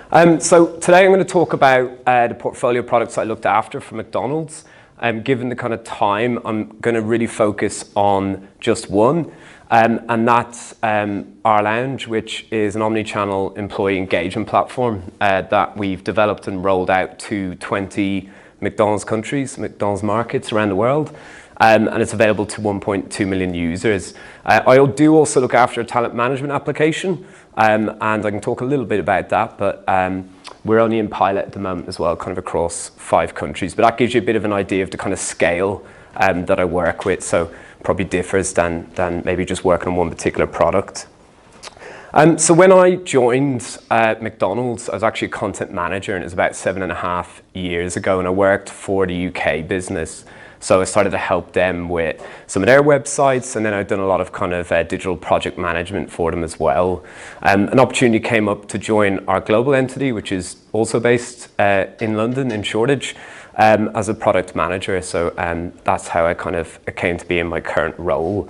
So today I'm going to talk about the portfolio products I looked after for McDonald's. Given the kind of time, I'm going to really focus on just one, and that's our Lounge, which is an omni-channel employee engagement platform that we've developed and rolled out to 20 McDonald's countries, McDonald's markets around the world. And it's available to 1.2 million users. I do also look after a talent management application, and I can talk a little bit about that, but we're only in pilot at the moment as well, kind of across 5 countries. But that gives you a bit of an idea of the kind of scale that I work with, so probably differs than maybe just working on one particular product. So when I joined McDonald's, I was actually a content manager, and it was about 7.5 years ago, and I worked for the UK business. So I started to help them with some of their websites, and then I've done a lot of kind of digital project management for them as well. An opportunity came up to join our global entity, which is also based in London, in Shoreditch, as a product manager. So that's how I kind of came to be in my current role.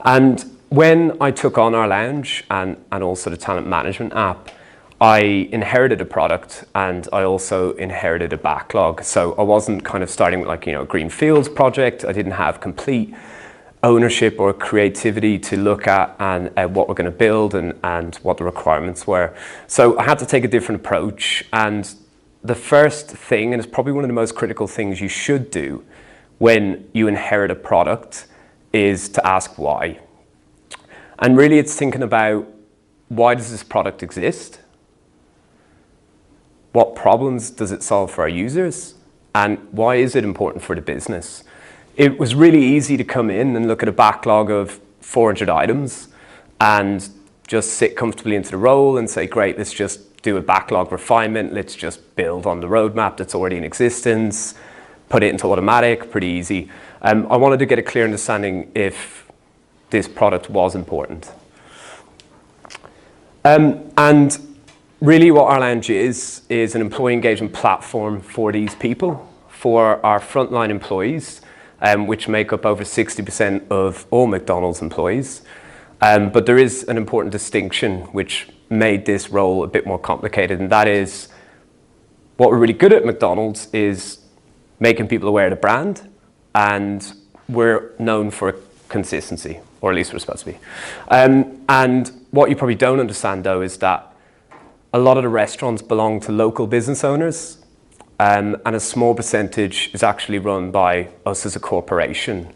And when I took on our Lounge and also the talent management app, I inherited a product, and I also inherited a backlog. So I wasn't kind of starting with a greenfields project. I didn't have complete ownership or creativity to look at and what we're going to build and what the requirements were. So I had to take a different approach. And the first thing, and it's probably one of the most critical things you should do when you inherit a product, is to ask why. And really it's thinking about, why does this product exist? What problems does it solve for our users? And why is it important for the business? It was really easy to come in and look at a backlog of 400 items and just sit comfortably into the role and say, great, let's just do a backlog refinement. Let's just build on the roadmap that's already in existence, put it into automatic, pretty easy. I wanted to get a clear understanding if this product was important. And really what our Lounge is an employee engagement platform for these people, for our frontline employees, which make up over 60% of all McDonald's employees. But there is an important distinction which made this role a bit more complicated, and that is, what we're really good at McDonald's is making people aware of the brand, and we're known for consistency, or at least we're supposed to be. And what you probably don't understand though is that a lot of the restaurants belong to local business owners, and a small percentage is actually run by us as a corporation.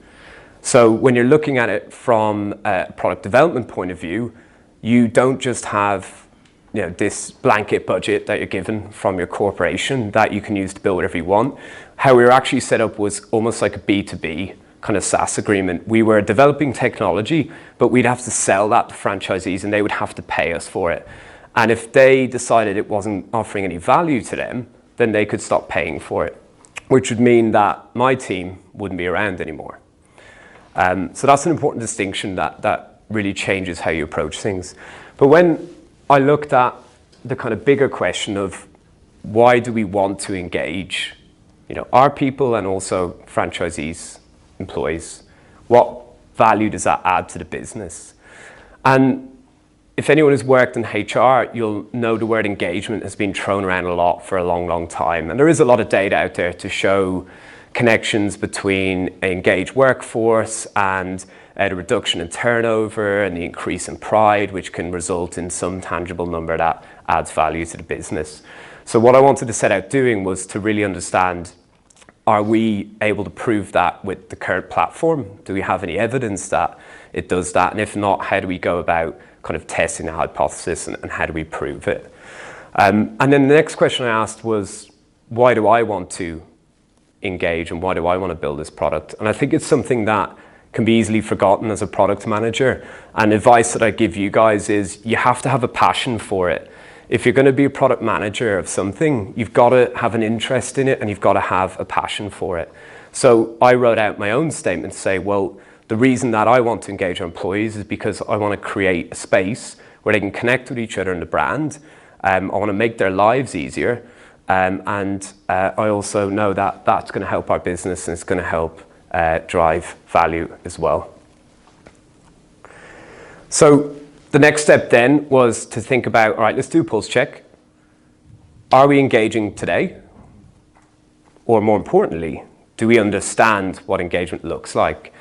So when you're looking at it from a product development point of view, you don't just have this blanket budget that you're given from your corporation that you can use to build whatever you want. How we were actually set up was almost like a B2B kind of SaaS agreement. We were developing technology, but we'd have to sell that to franchisees, and they would have to pay us for it. And if they decided it wasn't offering any value to them, then they could stop paying for it, which would mean that my team wouldn't be around anymore. So that's an important distinction that really changes how you approach things. But when I looked at the kind of bigger question of, why do we want to engage our people and also franchisees, employees, what value does that add to the business? And if anyone has worked in HR, you'll know the word engagement has been thrown around a lot for a long, long time. And there is a lot of data out there to show connections between an engaged workforce and the reduction in turnover and the increase in pride, which can result in some tangible number that adds value to the business. So what I wanted to set out doing was to really understand, are we able to prove that with the current platform? Do we have any evidence that it does that? And if not, how do we go about kind of testing the hypothesis, and how do we prove it? And then the next question I asked was, why do I want to engage, and why do I want to build this product? And I think it's something that can be easily forgotten as a product manager. And advice that I give you guys is, you have to have a passion for it. If you're going to be a product manager of something, you've got to have an interest in it, and you've got to have a passion for it. So I wrote out my own statement to say, well, the reason that I want to engage our employees is because I want to create a space where they can connect with each other in the brand. I want to make their lives easier. And I also know that that's going to help our business, and it's going to help drive value as well. So the next step then was to think about, all right, let's do a pulse check. are we engaging today? Or more importantly, do we understand what engagement looks like?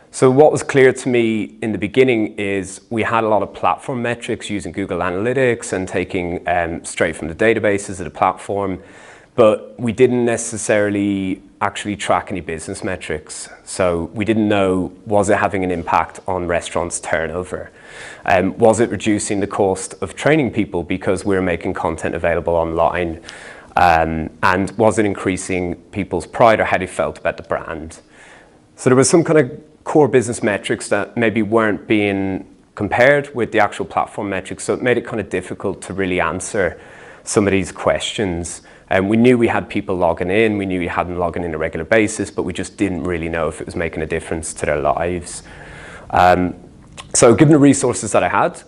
So what was clear to me in the beginning is we had a lot of platform metrics using Google Analytics and taking straight from the databases of the platform, but we didn't necessarily actually track any business metrics. So we didn't know, was it having an impact on restaurants' turnover? Was it reducing the cost of training people because we're making content available online? And was it increasing people's pride or how they felt about the brand? So there was some kind of core business metrics that maybe weren't being compared with the actual platform metrics, so it made it kind of difficult to really answer some of these questions. And we knew we had people logging in, we knew we had them logging in on a regular basis, but we just didn't really know if it was making a difference to their lives. So given the resources that I had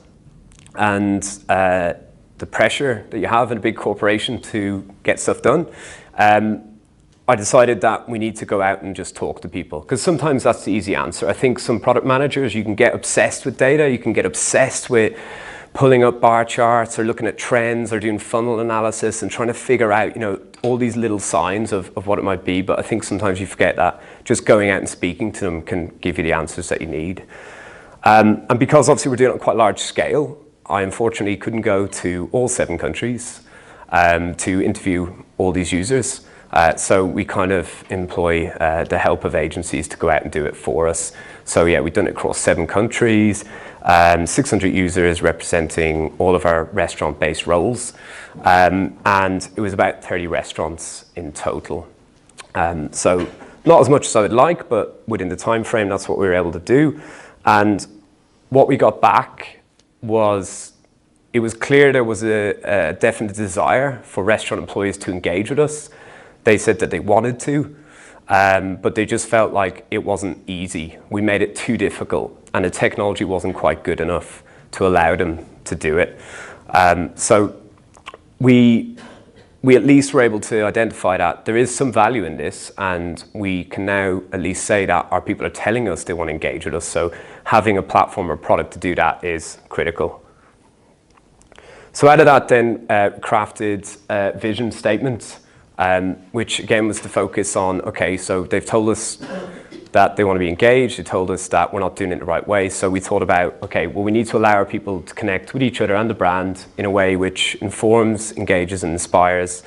and the pressure that you have in a big corporation to get stuff done, I decided that we need to go out and just talk to people, because sometimes that's the easy answer. I think some product managers, you can get obsessed with data, you can get obsessed with pulling up bar charts or looking at trends or doing funnel analysis and trying to figure out, all these little signs of what it might be. But I think sometimes you forget that just going out and speaking to them can give you the answers that you need. And because obviously we're doing it on quite a large scale, I unfortunately couldn't go to all 7 countries to interview all these users. So we kind of employ the help of agencies to go out and do it for us. So yeah, we've done it across 7 countries, 600 users representing all of our restaurant-based roles. And it was about 30 restaurants in total. So not as much as I would like, but within the time frame, that's what we were able to do. And what we got back was, it was clear there was a definite desire for restaurant employees to engage with us. They said that they wanted to, but they just felt like it wasn't easy. We made it too difficult, and the technology wasn't quite good enough to allow them to do it. So we at least were able to identify that there is some value in this, and we can now at least say that our people are telling us they want to engage with us. So having a platform or product to do that is critical. So out of that then crafted a vision statement, which again was to focus on, okay, so they've told us that they want to be engaged, they told us that we're not doing it the right way, so we thought about, okay, well, we need to allow our people to connect with each other and the brand in a way which informs, engages and inspires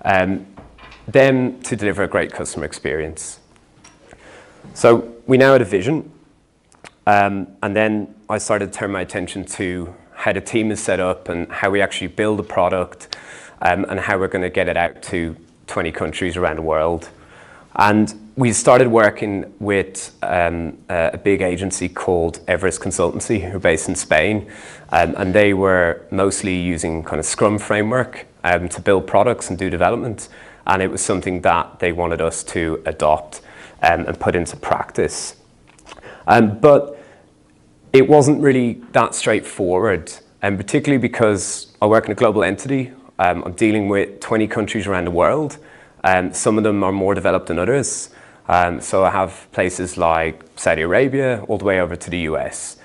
them to deliver a great customer experience. So we now had a vision, and then I started to turn my attention to how the team is set up and how we actually build a product, and how we're going to get it out to 20 countries around the world. And we started working with a big agency called Everest Consultancy, who are based in Spain, and they were mostly using kind of Scrum framework to build products and do development, and it was something that they wanted us to adopt and put into practice. But it wasn't really that straightforward, and particularly because I work in a global entity. I'm dealing with 20 countries around the world. Some of them are more developed than others. So I have places like Saudi Arabia all the way over to the US.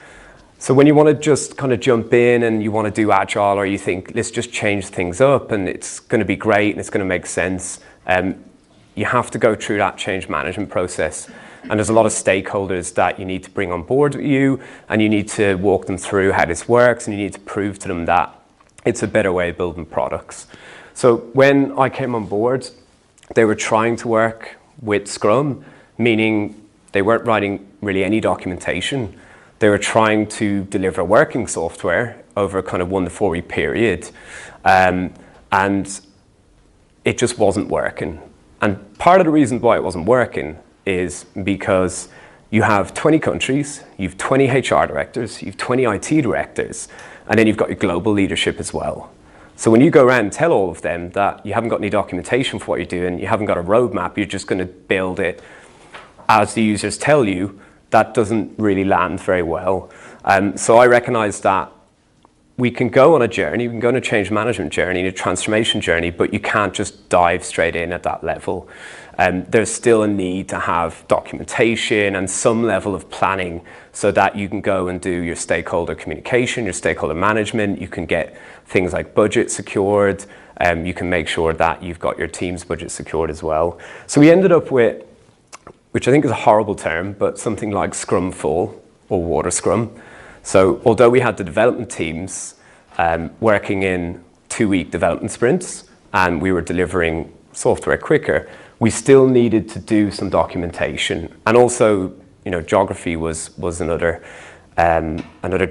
So when you want to just kind of jump in and you want to do agile, or you think, let's just change things up and it's going to be great and it's going to make sense, you have to go through that change management process. And there's a lot of stakeholders that you need to bring on board with you, and you need to walk them through how this works, and you need to prove to them that it's a better way of building products. So when I came on board, they were trying to work with Scrum, meaning they weren't writing really any documentation. They were trying to deliver working software over a kind of 1 to 4 week period. And it just wasn't working. And part of the reason why it wasn't working is because you have 20 countries, you have 20 HR directors, you have 20 IT directors, and then you've got your global leadership as well. So when you go around and tell all of them that you haven't got any documentation for what you're doing, you haven't got a roadmap, you're just going to build it as the users tell you, that doesn't really land very well. So I recognize that we can go on a journey, we can go on a change management journey, a transformation journey, but you can't just dive straight in at that level. There's still a need to have documentation and some level of planning so that you can go and do your stakeholder communication, your stakeholder management. You can get things like budget secured, you can make sure that you've got your team's budget secured as well. So we ended up with, which I think is a horrible term, but something like Scrum Full or Water Scrum. So although we had the development teams working in 2-week development sprints and we were delivering software quicker, we still needed to do some documentation. And also, geography was another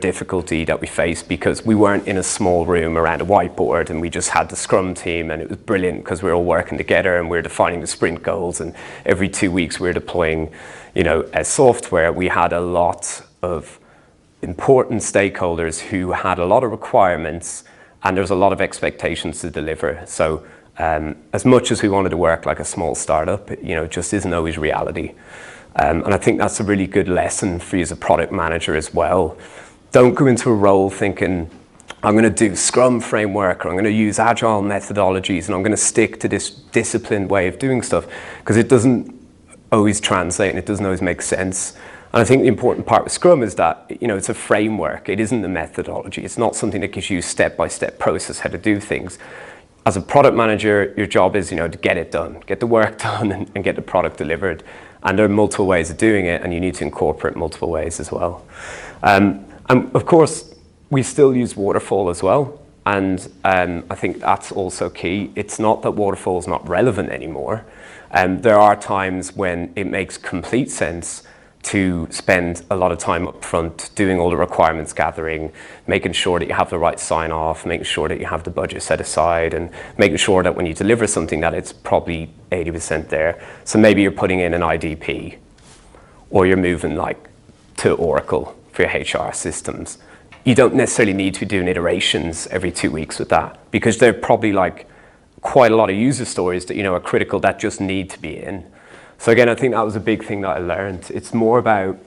difficulty that we faced, because we weren't in a small room around a whiteboard and we just had the Scrum team, and it was brilliant because we were all working together and we were defining the sprint goals, and every 2 weeks we were deploying as software. We had a lot of important stakeholders who had a lot of requirements, and there's a lot of expectations to deliver. So as much as we wanted to work like a small startup, it just isn't always reality. And I think that's a really good lesson for you as a product manager as well. Don't go into a role thinking, I'm going to do Scrum framework, or I'm going to use agile methodologies, and I'm going to stick to this disciplined way of doing stuff, because it doesn't always translate and it doesn't always make sense. And I think the important part with Scrum is that, it's a framework. It isn't a methodology. It's not something that gives you step-by-step process how to do things. As a product manager, your job is, to get it done, get the work done, and get the product delivered. And there are multiple ways of doing it, and you need to incorporate multiple ways as well. And of course, we still use waterfall as well. And I think that's also key. It's not that waterfall is not relevant anymore. There are times when it makes complete sense to spend a lot of time up front doing all the requirements gathering, making sure that you have the right sign off, making sure that you have the budget set aside, and making sure that when you deliver something that it's probably 80% there. So maybe you're putting in an IDP, or you're moving to Oracle for your HR systems. You don't necessarily need to be doing iterations every 2 weeks with that, because there are probably quite a lot of user stories that are critical that just need to be in. So again, I think that was a big thing that I learned. It's more about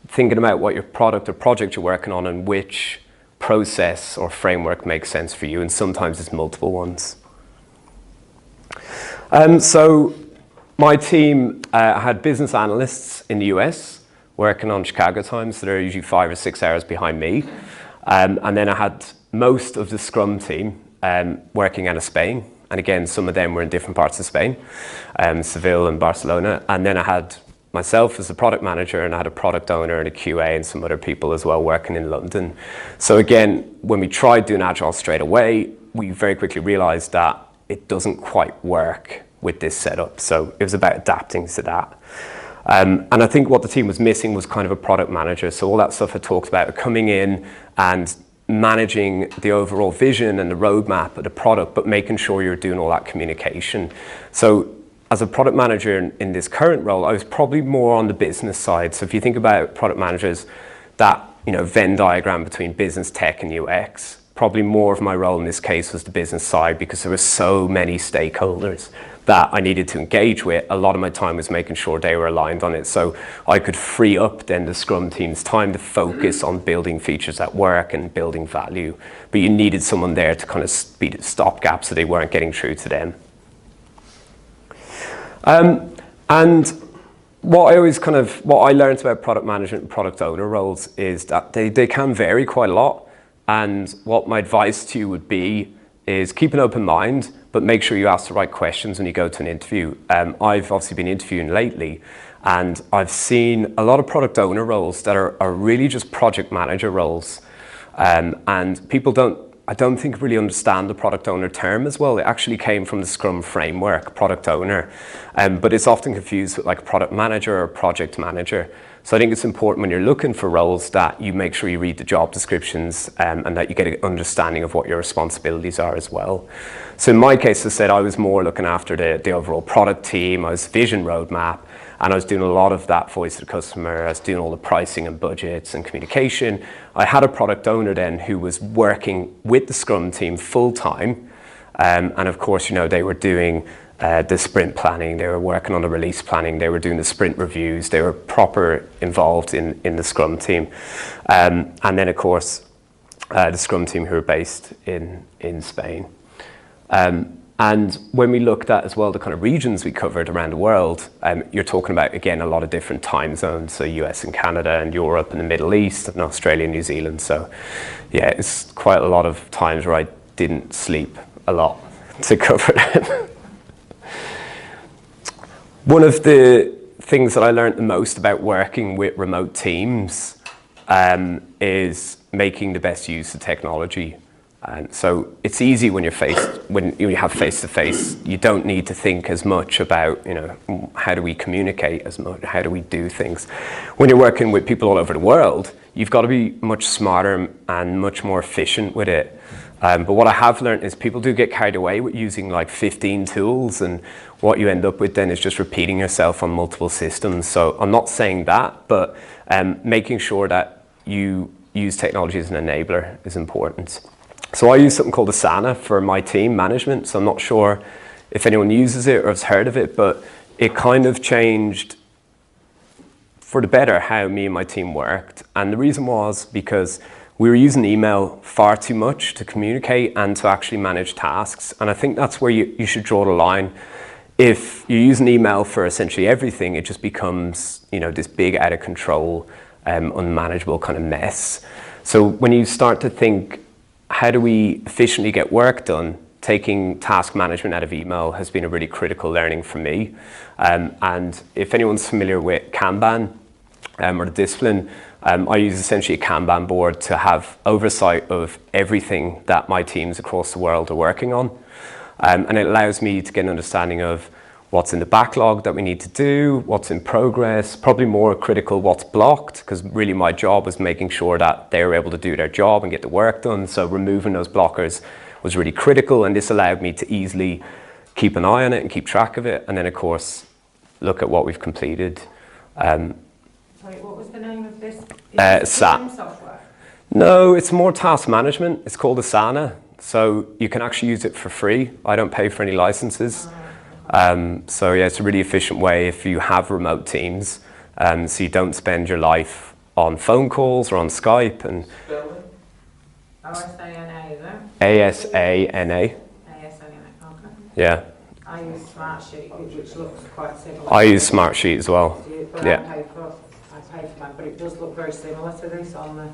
thinking about what your product or project you're working on and which process or framework makes sense for you, and sometimes it's multiple ones. So my team had business analysts in the US working on Chicago time, so they're usually 5 or 6 hours behind me. And then I had most of the Scrum team working out of Spain. And again, some of them were in different parts of Spain, Seville and Barcelona. And then I had myself as a product manager, and I had a product owner and a QA and some other people as well working in London. So again, when we tried doing Agile straight away, we very quickly realized that it doesn't quite work with this setup. So it was about adapting to that. And I think what the team was missing was kind of a product manager. So all that stuff I talked about, coming in and managing the overall vision and the roadmap of the product, but making sure you're doing all that communication. So as a product manager in this current role, I was probably more on the business side. So if you think about product managers, that Venn diagram between business, tech, and UX, probably more of my role in this case was the business side, because there were so many stakeholders that I needed to engage with. A lot of my time was making sure they were aligned on it, so I could free up then the Scrum team's time to focus on building features that work and building value. But you needed someone there to kind of speed a stopgap so they weren't getting through to them. And what I learned about product management and product owner roles is that they can vary quite a lot. And what my advice to you would be is keep an open mind, but make sure you ask the right questions when you go to an interview. I've obviously been interviewing lately, and I've seen a lot of product owner roles that are really just project manager roles. And people I don't think really understand the product owner term as well. It actually came from the Scrum framework, product owner. But it's often confused with like product manager or project manager. So I think it's important when you're looking for roles that you make sure you read the job descriptions and that you get an understanding of what your responsibilities are as well. So in my case, as I said, I was more looking after the overall product team. I was vision roadmap, and I was doing a lot of that voice of the customer. I was doing all the pricing and budgets and communication. I had a product owner then who was working with the Scrum team full time. And of course, they were doing the sprint planning, they were working on the release planning, they were doing the sprint reviews, they were proper involved in the Scrum team. And then of course, the Scrum team who were based in Spain. And when we looked at as well the kind of regions we covered around the world, you're talking about, again, a lot of different time zones, so US and Canada and Europe and the Middle East and Australia and New Zealand. So yeah, it's quite a lot of times where I didn't sleep a lot to cover that. One of the things that I learned the most about working with remote teams is making the best use of technology. And so it's easy when when you have face-to-face. You don't need to think as much about, how do we communicate as much, how do we do things. When you're working with people all over the world, you've got to be much smarter and much more efficient with it. But what I have learned is people do get carried away with using like 15 tools, and what you end up with then is just repeating yourself on multiple systems. So I'm not saying that, but making sure that you use technology as an enabler is important. So I use something called Asana for my team management. So I'm not sure if anyone uses it or has heard of it, but it kind of changed for the better how me and my team worked. And the reason was because we were using email far too much to communicate and to actually manage tasks. And I think that's where you should draw the line. If you're using email for essentially everything, it just becomes, this big out of control, unmanageable kind of mess. So when you start to think, how do we efficiently get work done? Taking task management out of email has been a really critical learning for me. And if anyone's familiar with Kanban or the discipline, I use essentially a Kanban board to have oversight of everything that my teams across the world are working on. And it allows me to get an understanding of what's in the backlog that we need to do, what's in progress, probably more critical what's blocked, because really my job was making sure that they were able to do their job and get the work done. So removing those blockers was really critical, and this allowed me to easily keep an eye on it and keep track of it, and then of course look at what we've completed. Sorry, what was the name of this? Software? No, it's more task management. It's called Asana. So you can actually use it for free. I don't pay for any licenses. So yeah, it's a really efficient way if you have remote teams, so you don't spend your life on phone calls or on Skype. And O-S-A-N-A, is it? A-S-A-N-A. A-S-A-N-A, okay. Yeah. I use Smartsheet, which looks quite similar. I use Smartsheet as well. Yeah. I pay for mine, but it does look very similar to this on the...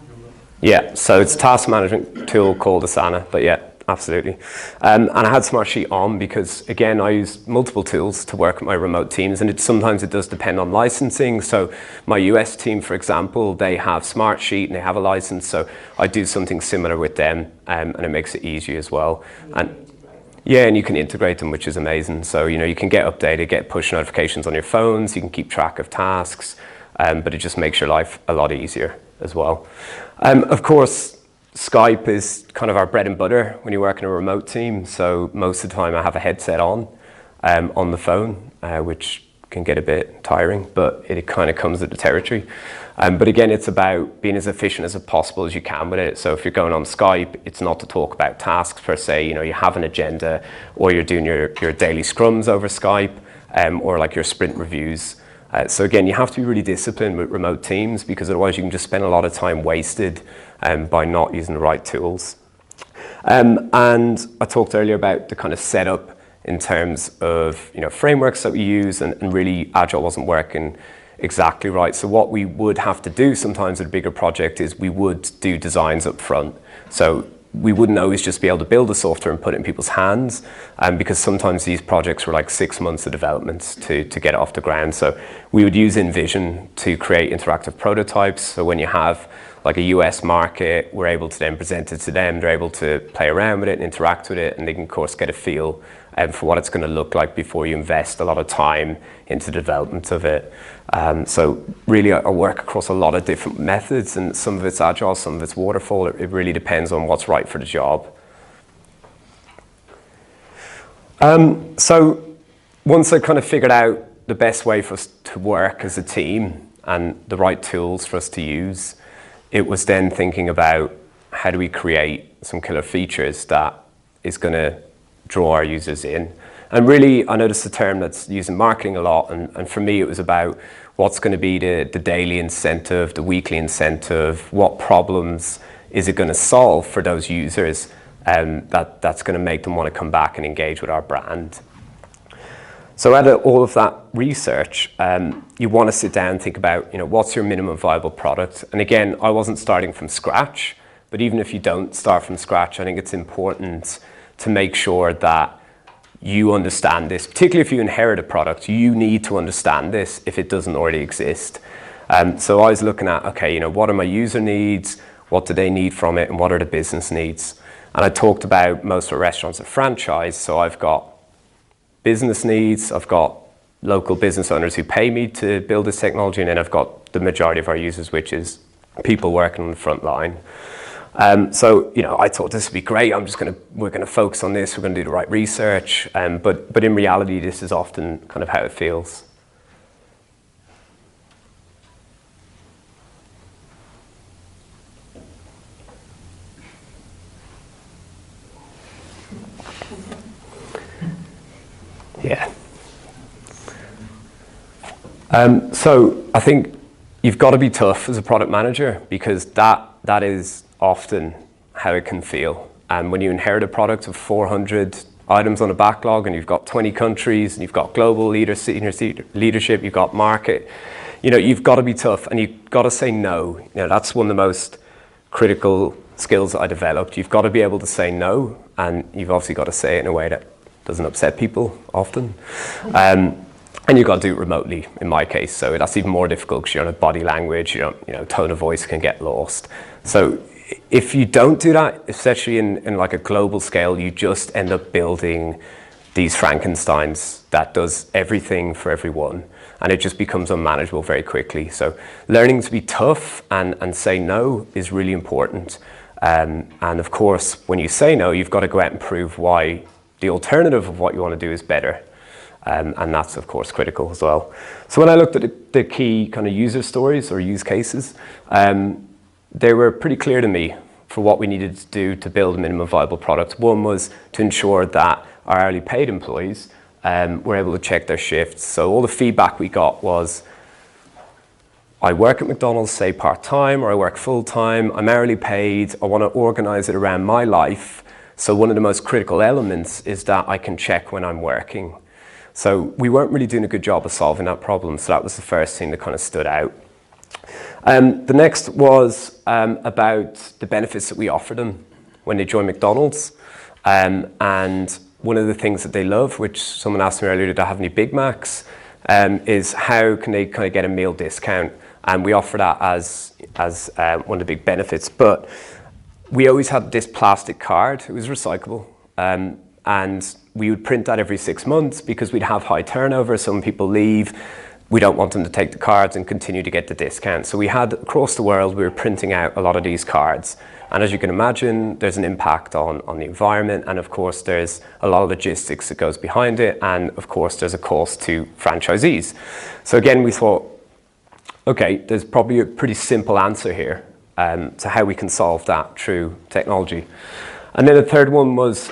Yeah, so it's a task management tool called Asana, but yeah, absolutely. And I had Smartsheet on because, again, I use multiple tools to work with my remote teams, and sometimes it does depend on licensing. So my US team, for example, they have Smartsheet and they have a license, so I do something similar with them, and it makes it easier as well. And yeah, and you can integrate them, which is amazing. So, you can get updated, get push notifications on your phones, you can keep track of tasks, but it just makes your life a lot easier as well. Of course, Skype is kind of our bread and butter when you work in a remote team. So most of the time I have a headset on the phone, which can get a bit tiring, but it kind of comes with the territory. But again, it's about being as efficient as possible as you can with it. So if you're going on Skype, it's not to talk about tasks per se. You have an agenda, or you're doing your daily scrums over Skype, or like your sprint reviews. So again, you have to be really disciplined with remote teams, because otherwise you can just spend a lot of time wasted by not using the right tools. And I talked earlier about the kind of setup in terms of frameworks that we use, and really Agile wasn't working exactly right. So what we would have to do sometimes with a bigger project is we would do designs up front. So we wouldn't always just be able to build the software and put it in people's hands, because sometimes these projects were like 6 months of development to get it off the ground. So we would use InVision to create interactive prototypes. So when you have like a US market, we're able to then present it to them. They're able to play around with it and interact with it, and they can of course get a feel for what it's going to look like before you invest a lot of time into the development of it. So really I work across a lot of different methods, and some of it's Agile, some of it's waterfall. It really depends on what's right for the job. So once I kind of figured out the best way for us to work as a team and the right tools for us to use, it was then thinking about how do we create some killer features that is going to draw our users in. And really, I noticed the term that's used in marketing a lot, and for me it was about what's going to be the daily incentive, the weekly incentive, what problems is it going to solve for those users that's going to make them want to come back and engage with our brand. So out of all of that research, you want to sit down and think about, what's your minimum viable product? And again, I wasn't starting from scratch, but even if you don't start from scratch, I think it's important to make sure that you understand this. Particularly if you inherit a product, you need to understand this if it doesn't already exist. So I was looking at, okay, what are my user needs? What do they need from it? And what are the business needs? And I talked about most of our restaurants are franchised. So I've got business needs. I've got local business owners who pay me to build this technology. And then I've got the majority of our users, which is people working on the front line. So, I thought this would be great. We're going to focus on this. We're going to do the right research. But in reality, this is often kind of how it feels. Yeah. So I think you've got to be tough as a product manager, because that is often how it can feel. And when you inherit a product of 400 items on a backlog, and you've got 20 countries, and you've got global senior leadership, you've got market, you've got to be tough, and you've got to say no. That's one of the most critical skills that I developed. You've got to be able to say no, and you've obviously got to say it in a way that doesn't upset people often. And you've got to do it remotely, in my case. So that's even more difficult because you don't have body language, tone of voice can get lost. So if you don't do that, especially in like a global scale, you just end up building these Frankensteins that does everything for everyone. And it just becomes unmanageable very quickly. So learning to be tough and say no is really important. And of course, when you say no, you've got to go out and prove why the alternative of what you want to do is better. And that's, of course, critical as well. So when I looked at the key kind of user stories or use cases, they were pretty clear to me for what we needed to do to build a minimum viable product. One was to ensure that our hourly paid employees were able to check their shifts. So all the feedback we got was, I work at McDonald's, say part-time, or I work full-time, I'm hourly paid, I want to organize it around my life. So one of the most critical elements is that I can check when I'm working. So we weren't really doing a good job of solving that problem. So that was the first thing that kind of stood out. The next was about the benefits that we offer them when they join McDonald's. And one of the things that they love, which someone asked me earlier, did I have any Big Macs, is how can they kind of get a meal discount? And we offer that as one of the big benefits. But we always had this plastic card. It was recyclable. And we would print that every 6 months because we'd have high turnover. Some people leave. We don't want them to take the cards and continue to get the discount. So we had, across the world, we were printing out a lot of these cards. And as you can imagine, there's an impact on the environment. And of course, there's a lot of logistics that goes behind it. And of course, there's a cost to franchisees. So again, we thought, okay, there's probably a pretty simple answer here to how we can solve that through technology. And then the third one was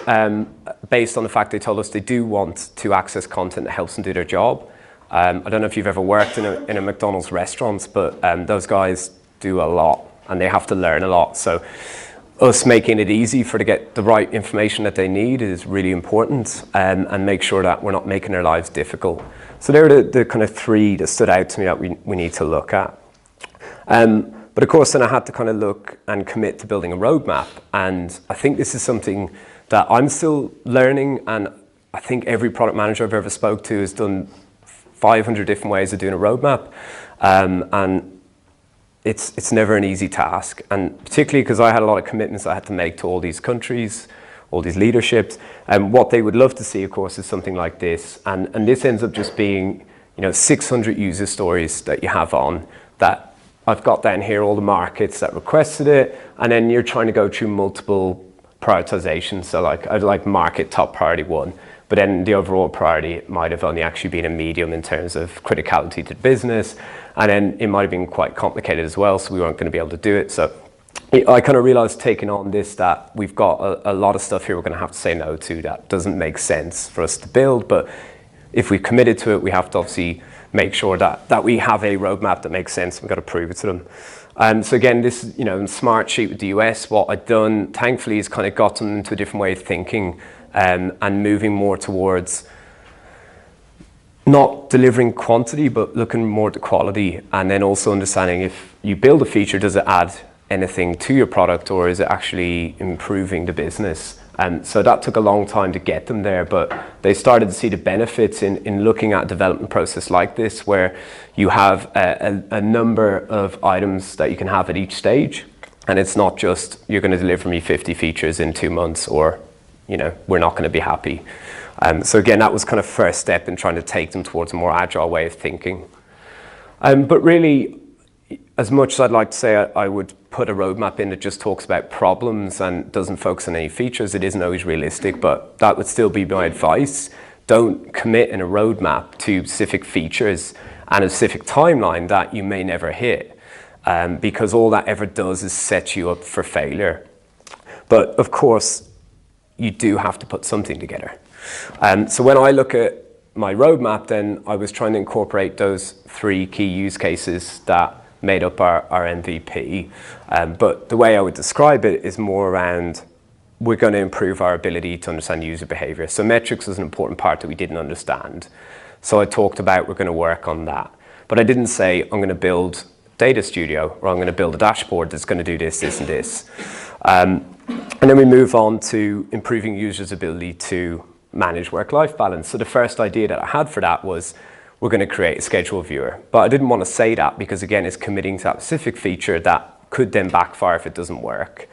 based on the fact they told us they do want to access content that helps them do their job. I don't know if you've ever worked in a McDonald's restaurant, but those guys do a lot and they have to learn a lot. So us making it easy for to get the right information that they need is really important, and make sure that we're not making their lives difficult. So they're the kind of three that stood out to me that we need to look at. But of course, then I had to kind of look and commit to building a roadmap. And I think this is something that I'm still learning. And I think every product manager I've ever spoke to has done 500 different ways of doing a roadmap. And it's never an easy task. And particularly because I had a lot of commitments I had to make to all these countries, all these leaderships. And what they would love to see, of course, is something like this. And this ends up just being, 600 user stories that you have on that. I've got down here all the markets that requested it, and then you're trying to go through multiple prioritizations. So I'd like market top priority 1, but then the overall priority might have only actually been a medium in terms of criticality to the business, and then it might have been quite complicated as well, so we weren't going to be able to do it. So I kind of realized taking on this that we've got a lot of stuff here we're going to have to say no to that doesn't make sense for us to build, but if we committed to it, we have to obviously make sure that we have a roadmap that makes sense. We've got to prove it to them. So again, this, in Smart Sheet with the US, what I've done, thankfully, is kind of got them into a different way of thinking, and moving more towards not delivering quantity, but looking more at the quality, and then also understanding if you build a feature, does it add anything to your product, or is it actually improving the business? So that took a long time to get them there, but they started to see the benefits in looking at a development process like this, where you have a number of items that you can have at each stage. And it's not just, you're going to deliver me 50 features in 2 months, or, we're not going to be happy. So again, that was kind of first step in trying to take them towards a more agile way of thinking. But really, as much as I'd like to say I would put a roadmap in that just talks about problems and doesn't focus on any features, it isn't always realistic, but that would still be my advice. Don't commit in a roadmap to specific features and a specific timeline that you may never hit, because all that ever does is set you up for failure. But of course, you do have to put something together. So when I look at my roadmap, then I was trying to incorporate those 3 key use cases that made up our MVP. But the way I would describe it is more around, we're going to improve our ability to understand user behavior. So metrics was an important part that we didn't understand. So I talked about we're going to work on that. But I didn't say I'm going to build Data Studio, or I'm going to build a dashboard that's going to do this, this, and this. And then we move on to improving users' ability to manage work-life balance. So the first idea that I had for that was, we're going to create a schedule viewer. But I didn't want to say that because, again, it's committing to that specific feature that could then backfire if it doesn't work,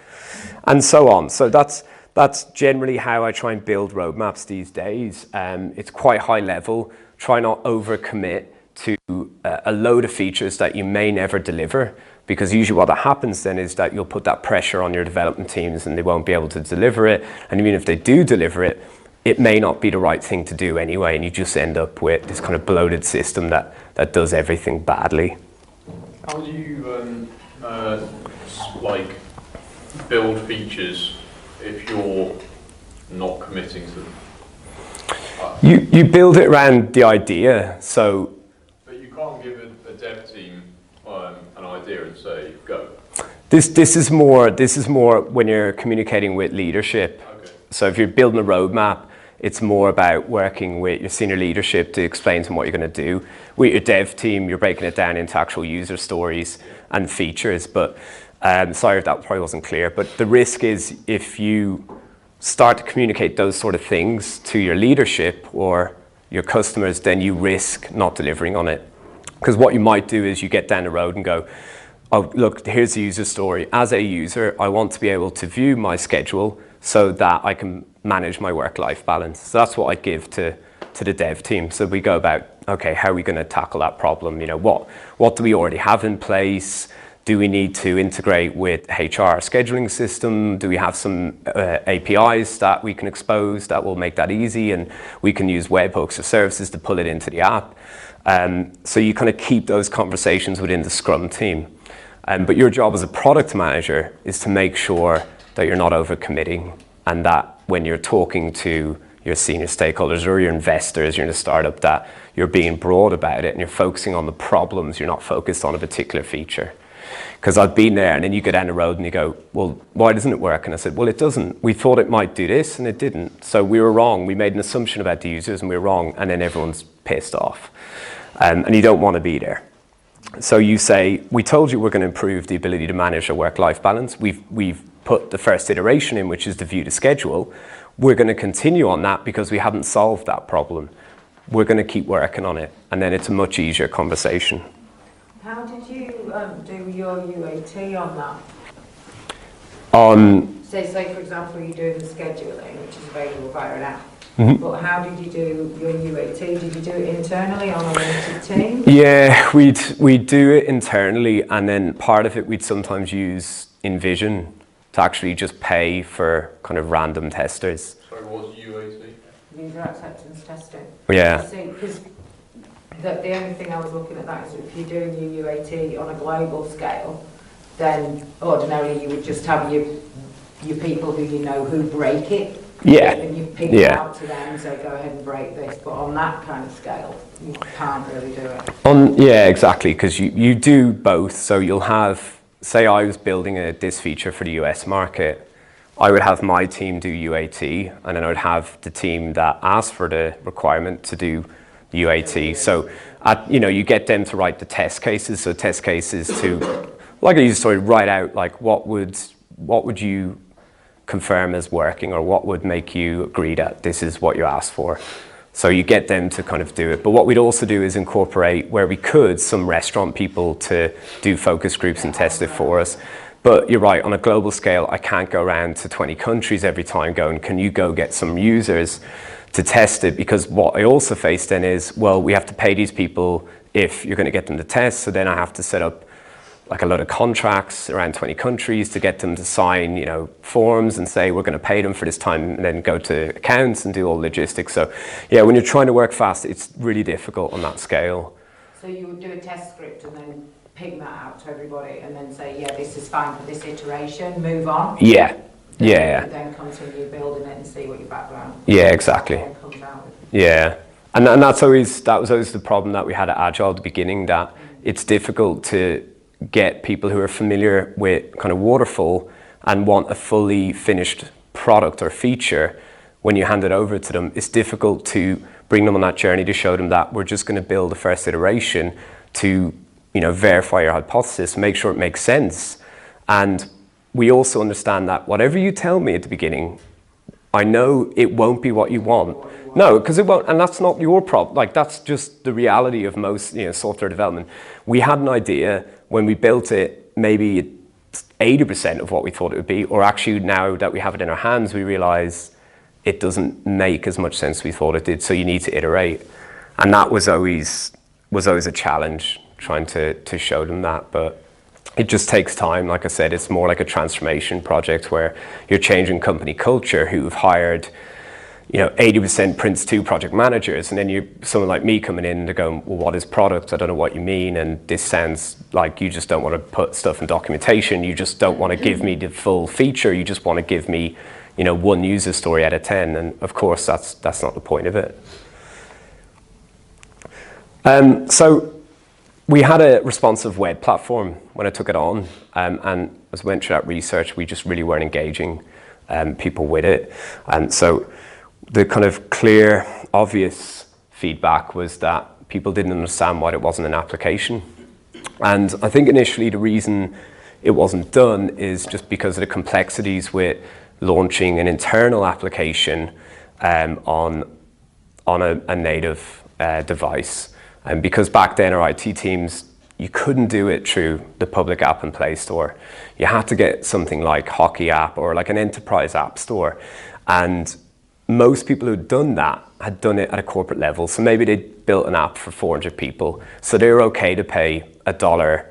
and so on. So that's generally how I try and build roadmaps these days. It's quite high level. Try not overcommit to a load of features that you may never deliver, because usually what that happens then is that you'll put that pressure on your development teams and they won't be able to deliver it. And even if they do deliver it, it may not be the right thing to do anyway, and you just end up with this kind of bloated system that does everything badly. How do you build features if you're not committing to them? You build it around the idea. So, but you can't give a dev team an idea and say go. This is more when you're communicating with leadership. Okay. So if you're building a roadmap, it's more about working with your senior leadership to explain to them what you're going to do. With your dev team, you're breaking it down into actual user stories and features. But sorry if that probably wasn't clear. But the risk is, if you start to communicate those sort of things to your leadership or your customers, then you risk not delivering on it. Because what you might do is you get down the road and go, oh, look, here's the user story. As a user, I want to be able to view my schedule so that I can manage my work-life balance. So that's what I give to the dev team. So we go about, okay, how are we going to tackle that problem? What do we already have in place? Do we need to integrate with HR scheduling system? Do we have some APIs that we can expose that will make that easy? And we can use webhooks or services to pull it into the app. So you kind of keep those conversations within the Scrum team. But your job as a product manager is to make sure that you're not overcommitting, and that when you're talking to your senior stakeholders or your investors, you're in a startup, that you're being broad about it and you're focusing on the problems, you're not focused on a particular feature. Because I've been there, and then you go down the road and you go, well, why doesn't it work? And I said, well, it doesn't. We thought it might do this and it didn't. So we were wrong. We made an assumption about the users and we were wrong, and then everyone's pissed off. And you don't want to be there. So you say, we told you we're going to improve the ability to manage a work-life balance. We've put the first iteration in, which is to view the schedule. We're going to continue on that because we haven't solved that problem. We're going to keep working on it, and then it's a much easier conversation. How did you do your UAT on that? Say for example, you're doing the scheduling, which is available via an app. Mm-hmm. But how did you do your UAT? Did you do it internally on a limited team? Yeah, we'd do it internally, and then part of it we'd sometimes use InVision to actually just pay for kind of random testers. Sorry, what's UAT? User acceptance testing. Yeah. See, because the only thing I was looking at that is, if you're doing your UAT on a global scale, then ordinarily you would just have your people who you know who break it. Yeah. And you pick it out to them and say, go ahead and break this. But on that kind of scale, you can't really do it. Yeah, exactly, because you do both. So you'll have, say I was building this feature for the US market, I would have my team do UAT, and then I would have the team that asked for the requirement to do UAT. So, you get them to write the test cases. So test cases to, like I used to write out, like what would you confirm as working, or what would make you agree that this is what you asked for. So you get them to kind of do it. But what we'd also do is incorporate, where we could, some restaurant people to do focus groups and test it for us. But you're right, on a global scale, I can't go around to 20 countries every time going, can you go get some users to test it? Because what I also face then is, well, we have to pay these people if you're going to get them to test. So then I have to set up like a lot of contracts around 20 countries to get them to sign, you know, forms and say we're going to pay them for this time, and then go to accounts and do all logistics. So yeah, when you're trying to work fast, it's really difficult on that scale. So you would do a test script and then ping that out to everybody and then say, yeah, this is fine for this iteration, move on? Yeah. Yeah. Then continue building it and see what your background exactly. comes out with. Yeah. And that was always the problem that we had at Agile at the beginning, that it's difficult to get people who are familiar with kind of waterfall and want a fully finished product or feature. When you hand it over to them, it's difficult to bring them on that journey to show them that we're just going to build the first iteration to, you know, verify your hypothesis, make sure it makes sense. And we also understand that whatever you tell me at the beginning, I know it won't be what you want. No, because it won't, and that's not your problem. Like, that's just the reality of most, you know, software development. We had an idea when we built it, maybe 80% of what we thought it would be, or actually now that we have it in our hands, we realize it doesn't make as much sense as we thought it did. So you need to iterate, and that was always a challenge, trying to show them that. But it just takes time. Like I said, it's more like a transformation project where you're changing company culture, who've hired, you know, 80% Prince 2 project managers, and then someone like me coming in and they're going, well, what is product? I don't know what you mean, and this sounds like you just don't want to put stuff in documentation, you just don't want to give me the full feature, you just want to give me, you know, one user story out of 10, and of course that's not the point of it. So we had a responsive web platform when I took it on, and as we went through that research, we just really weren't engaging people with it. And so the kind of clear, obvious feedback was that people didn't understand why it wasn't an application. And I think initially the reason it wasn't done is just because of the complexities with launching an internal application on a native device. And because back then our IT teams, you couldn't do it through the public app and Play Store. You had to get something like Hockey app or like an enterprise app store. And most people who'd done that had done it at a corporate level. So maybe they built an app for 400 people. So they were okay to pay $1,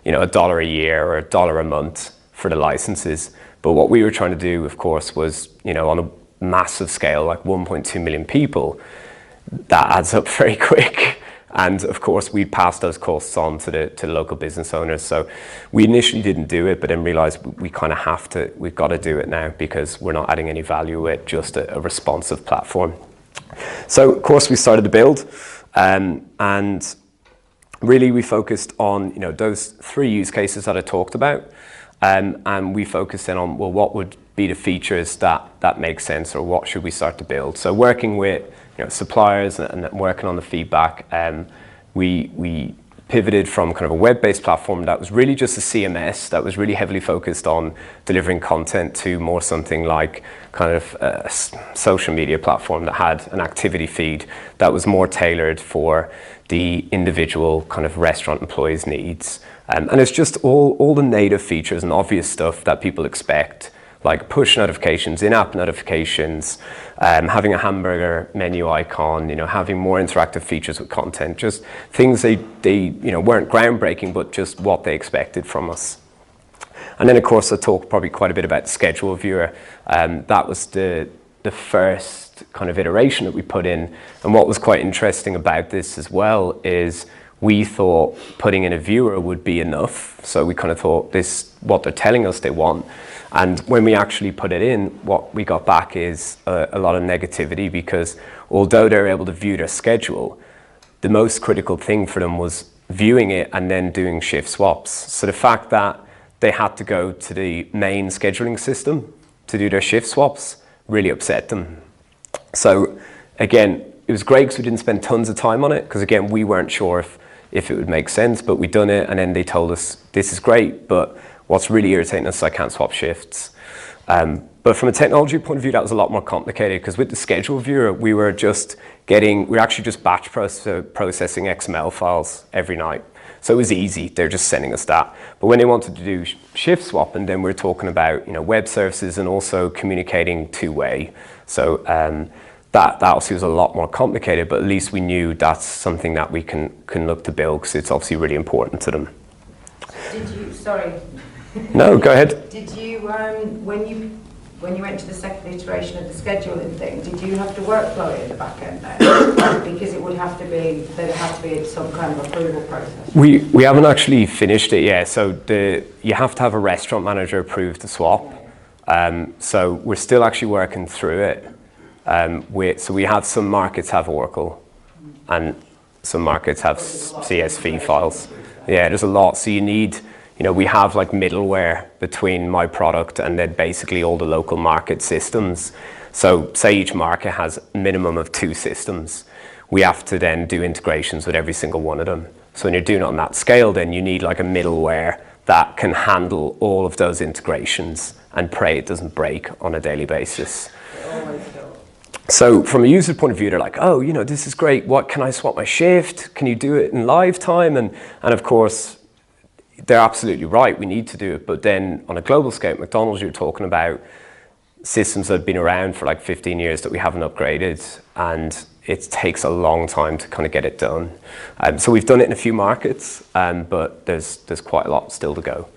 you know, $1 a year or $1 a month for the licenses. But what we were trying to do, of course, was, you know, on a massive scale, like 1.2 million people, that adds up very quick. And of course, we passed those costs on to the local business owners. So we initially didn't do it, but then realized we kind of we've got to do it now, because we're not adding any value with just a responsive platform. So of course, we started to build, and really we focused on, you know, those 3 use cases that I talked about, and we focused then on, well, what would be the features that make sense, or what should we start to build? So working with, you know, suppliers and working on the feedback, we pivoted from kind of a web-based platform that was really just a CMS that was really heavily focused on delivering content to more something like kind of a social media platform that had an activity feed that was more tailored for the individual kind of restaurant employees' needs. And it's just all the native features and obvious stuff that people expect, like push notifications, in-app notifications, having a hamburger menu icon, you know, having more interactive features with content, just things they you know, weren't groundbreaking, but just what they expected from us. And then of course I talked probably quite a bit about schedule viewer. That was the first kind of iteration that we put in. And what was quite interesting about this as well is we thought putting in a viewer would be enough. So we kind of thought what they're telling us they want. And when we actually put it in, what we got back is a lot of negativity, because although they're able to view their schedule, the most critical thing for them was viewing it and then doing shift swaps. So the fact that they had to go to the main scheduling system to do their shift swaps really upset them. So again, it was great because we didn't spend tons of time on it, because again, we weren't sure if it would make sense, but we'd done it, and then they told us, this is great, but what's really irritating us is I can't swap shifts. But from a technology point of view, that was a lot more complicated because with the schedule viewer, we were actually just batch processing XML files every night. So it was easy, they're just sending us that. But when they wanted to do shift swapping, then we're talking about web services and also communicating two-way. So that obviously was a lot more complicated, but at least we knew that's something that we can look to build because it's obviously really important to them. Sorry. No, go ahead. Did you, when you went to the second iteration of the scheduling thing, did you have to workflow it in the back end then? Because it would have to be, there'd have to be some kind of approval process. We haven't actually finished it yet. So you have to have a restaurant manager approve the swap. So we're still actually working through it. So we have some markets have Oracle and some markets have CSV files. Yeah, there's a lot. So you need, we have like middleware between my product and then basically all the local market systems. So say each market has a minimum of 2 systems. We have to then do integrations with every single one of them. So when you're doing it on that scale, then you need like a middleware that can handle all of those integrations and pray it doesn't break on a daily basis. So from a user point of view, they're like, oh, this is great. What can I swap my shift? Can you do it in live time? And of course, they're absolutely right. We need to do it. But then on a global scale, McDonald's, you're talking about systems that have been around for like 15 years that we haven't upgraded. And it takes a long time to kind of get it done. So we've done it in a few markets, but there's quite a lot still to go.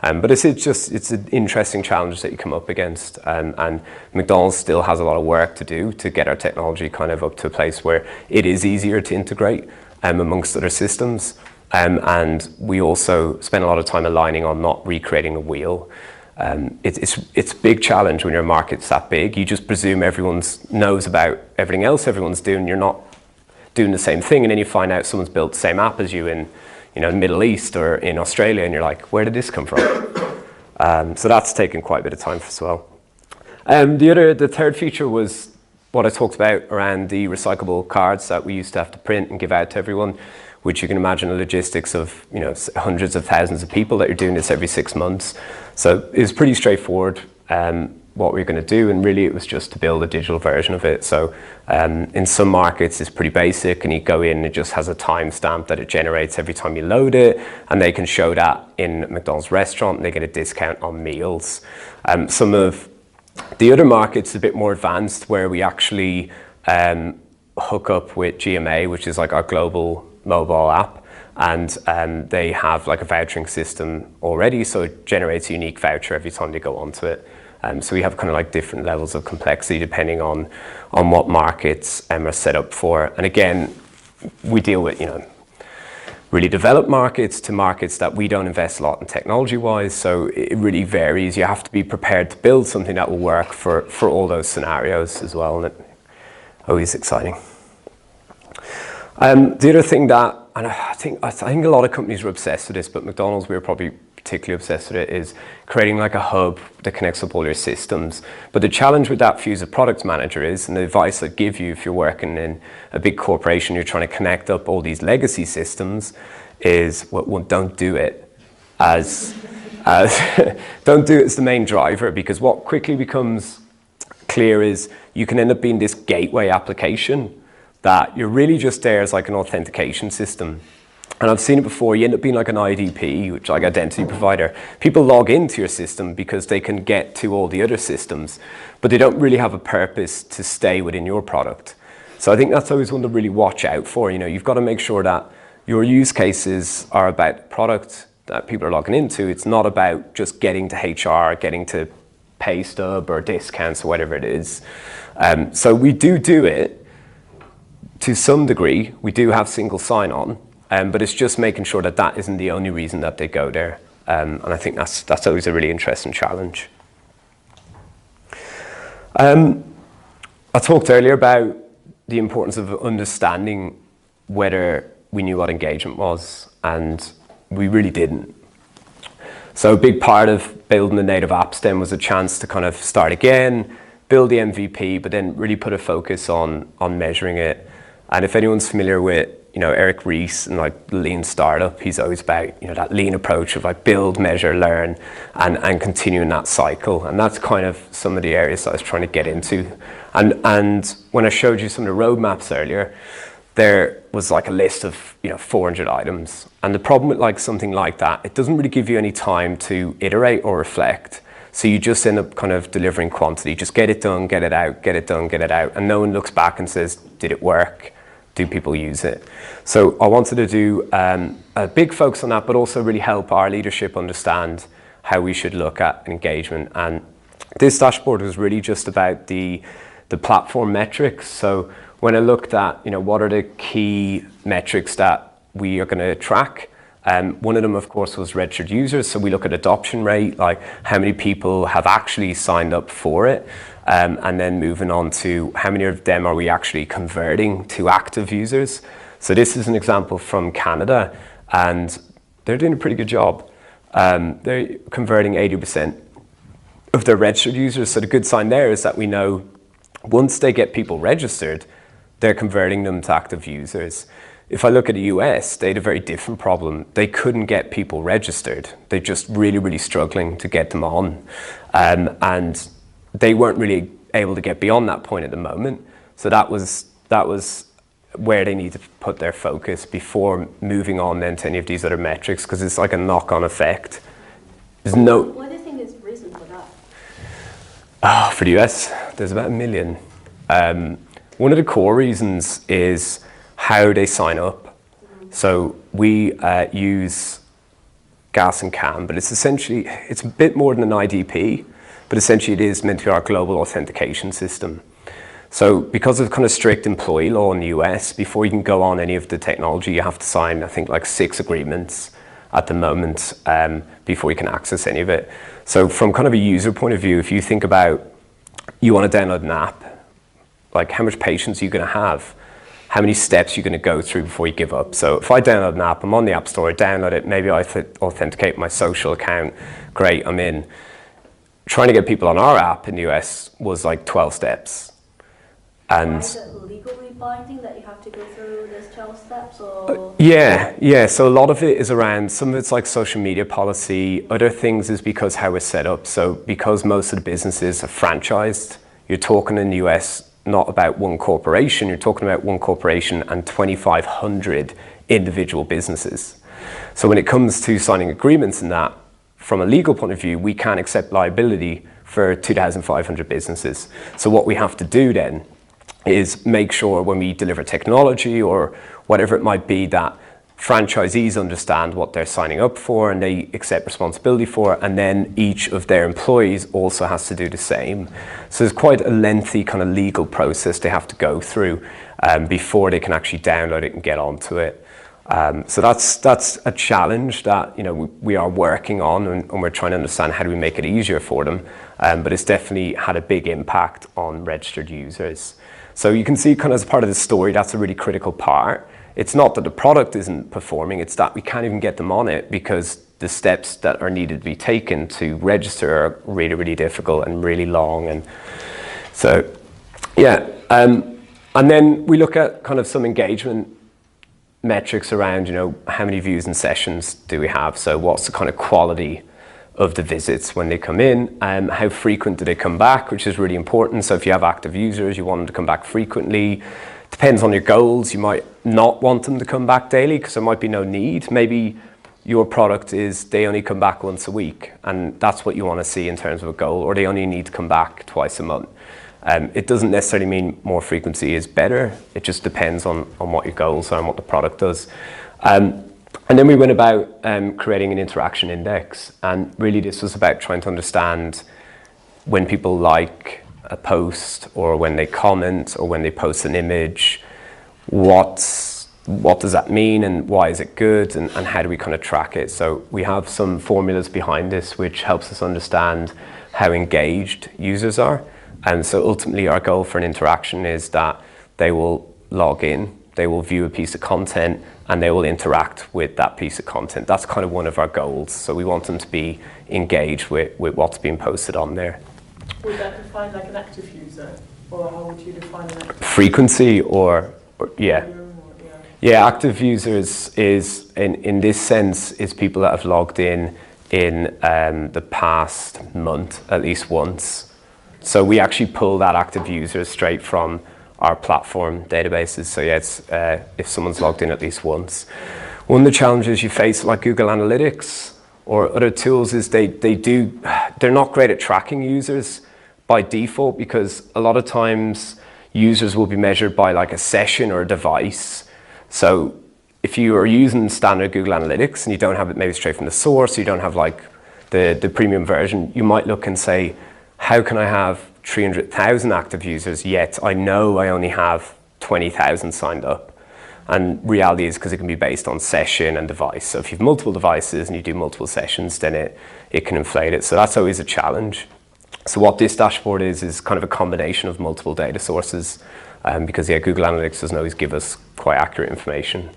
But it's an interesting challenge that you come up against. And McDonald's still has a lot of work to do to get our technology kind of up to a place where it is easier to integrate amongst other systems. And we also spend a lot of time aligning on not recreating the wheel. It's a big challenge when your market's that big. You just presume everyone knows about everything else everyone's doing. You're not doing the same thing, and then you find out someone's built the same app as you in the Middle East or in Australia, and you're like, where did this come from? So that's taken quite a bit of time as well. The third feature was what I talked about around the recyclable cards that we used to have to print and give out to everyone, which you can imagine the logistics of hundreds of thousands of people that you're doing this every 6 months. So it was pretty straightforward what we were going to do, and really it was just to build a digital version of it. So in some markets it's pretty basic, and you go in, it just has a timestamp that it generates every time you load it, and they can show that in McDonald's restaurant and they get a discount on meals. Some of the other markets a bit more advanced, where we actually hook up with GMA, which is like our global mobile app, and they have like a vouchering system already, so it generates a unique voucher every time they go onto it. So we have kind of like different levels of complexity depending on what markets are set up for. And again, we deal with really developed markets to markets that we don't invest a lot in technology wise, so it really varies. You have to be prepared to build something that will work for all those scenarios as well, and it's always exciting. The other thing that, and I think a lot of companies were obsessed with this, but McDonald's, we were probably particularly obsessed with it, is creating like a hub that connects up all your systems. But the challenge with that for you as a product manager is, and the advice I'd give you if you're working in a big corporation, you're trying to connect up all these legacy systems, is well, don't do it as don't do it as the main driver, because what quickly becomes clear is you can end up being this gateway application that you're really just there as like an authentication system. And I've seen it before, you end up being like an IDP, which like identity provider. People log into your system because they can get to all the other systems, but they don't really have a purpose to stay within your product. So I think that's always one to really watch out for. You've got to make sure that your use cases are about the product that people are logging into. It's not about just getting to HR, getting to pay stub or discounts or whatever it is. So we do it to some degree. We do have single sign-on. But it's just making sure that that isn't the only reason that they go there. And I think that's always a really interesting challenge. I talked earlier about the importance of understanding whether we knew what engagement was, and we really didn't. So a big part of building the native apps then was a chance to kind of start again, build the MVP, but then really put a focus on measuring it. And if anyone's familiar with Eric Ries and like lean startup, he's always about, that lean approach of like build, measure, learn, and continuing that cycle. And that's kind of some of the areas that I was trying to get into. And when I showed you some of the roadmaps earlier, there was like a list of 400 items. And the problem with like something like that, it doesn't really give you any time to iterate or reflect. So you just end up kind of delivering quantity. Just get it done, get it out, get it done, get it out. And no one looks back and says, did it work? Do people use it? So I wanted to do a big focus on that, but also really help our leadership understand how we should look at engagement. And this dashboard was really just about the platform metrics. So when I looked at, what are the key metrics that we are going to track, one of them, of course, was registered users. So we look at adoption rate, like how many people have actually signed up for it, and then moving on to how many of them are we actually converting to active users. So this is an example from Canada, and they're doing a pretty good job. They're converting 80% of their registered users. So the good sign there is that we know once they get people registered, they're converting them to active users. If I look at the US, they had a very different problem. They couldn't get people registered. They're just really, really struggling to get them on. And they weren't really able to get beyond that point at the moment. So that was where they need to put their focus before moving on then to any of these other metrics, because it's like a knock-on effect. What do you think is the reason for that? For the US, there's about 1 million. One of the core reasons is how they sign up. So we use Gas and CAM, but it's a bit more than an IDP, but essentially it is meant to be our global authentication system. So because of kind of strict employee law in the US, before you can go on any of the technology, you have to sign, I think, like 6 agreements at the moment before you can access any of it. So from kind of a user point of view, if you think about you want to download an app, like how much patience are you going to have? How many steps you're going to go through before you give up. So if I download an app, I'm on the App Store, I download it, maybe I authenticate my social account, great, I'm in. Trying to get people on our app in the US was like 12 steps. And is it legally binding that you have to go through these 12 steps? Or? Yeah. So a lot of it is around, some of it's like social media policy, other things is because how we're set up. So because most of the businesses are franchised, you're talking in the US not about one corporation, you're talking about one corporation and 2,500 individual businesses. So when it comes to signing agreements in that, from a legal point of view, we can't accept liability for 2,500 businesses. So what we have to do then is make sure when we deliver technology or whatever it might be that franchisees understand what they're signing up for and they accept responsibility for, and then each of their employees also has to do the same. So there's quite a lengthy kind of legal process they have to go through before they can actually download it and get onto it. So that's a challenge that we are working on, and we're trying to understand how do we make it easier for them. But it's definitely had a big impact on registered users. So you can see kind of as part of the story, that's a really critical part. It's not that the product isn't performing, it's that we can't even get them on it because the steps that are needed to be taken to register are really, really difficult and really long. And so, yeah. And then we look at kind of some engagement metrics around, how many views and sessions do we have? So what's the kind of quality of the visits when they come in? How frequent do they come back, which is really important. So if you have active users, you want them to come back frequently. Depends on your goals. You might not want them to come back daily because there might be no need. Maybe your product is they only come back once a week and that's what you want to see in terms of a goal, or they only need to come back twice a month. It doesn't necessarily mean more frequency is better. It just depends on what your goals are and what the product does. And then we went about creating an interaction index. And really this was about trying to understand when people like a post or when they comment or when they post an image, what does that mean and why is it good, and how do we kind of track it? So we have some formulas behind this which helps us understand how engaged users are. And so ultimately our goal for an interaction is that they will log in, they will view a piece of content, and they will interact with that piece of content. That's kind of one of our goals. So we want them to be engaged with what's being posted on there. Would that define like an active user? Or how would you define an active Frequency or yeah. user? Yeah, active users is, in this sense, is people that have logged in the past month at least once. So we actually pull that active user straight from our platform databases. So yeah, it's, if someone's logged in at least once. One of the challenges you face, like Google Analytics or other tools, is they're not great at tracking users by default, because a lot of times users will be measured by like a session or a device. So if you are using standard Google Analytics and you don't have it maybe straight from the source, you don't have like the premium version, you might look and say, how can I have 300,000 active users, yet I know I only have 20,000 signed up? And reality is because it can be based on session and device. So if you have multiple devices and you do multiple sessions, then it can inflate it. So that's always a challenge. So what this dashboard is kind of a combination of multiple data sources, because yeah, Google Analytics doesn't always give us quite accurate information.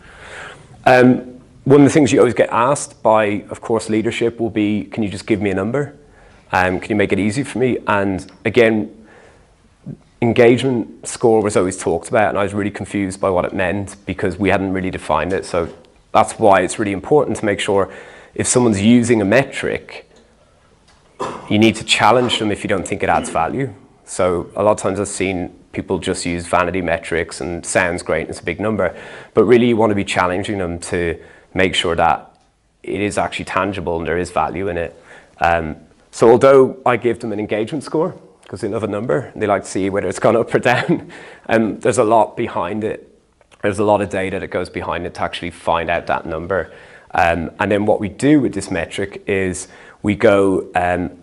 One of the things you always get asked by, of course, leadership will be, can you just give me a number? Can you make it easy for me? And again, engagement score was always talked about, and I was really confused by what it meant because we hadn't really defined it. So that's why it's really important to make sure if someone's using a metric, you need to challenge them if you don't think it adds value. So a lot of times I've seen people just use vanity metrics and sounds great and it's a big number, but really you want to be challenging them to make sure that it is actually tangible and there is value in it. So although I give them an engagement score, because they love a number, and they like to see whether it's gone up or down, there's a lot behind it. There's a lot of data that goes behind it to actually find out that number. And then what we do with this metric is we go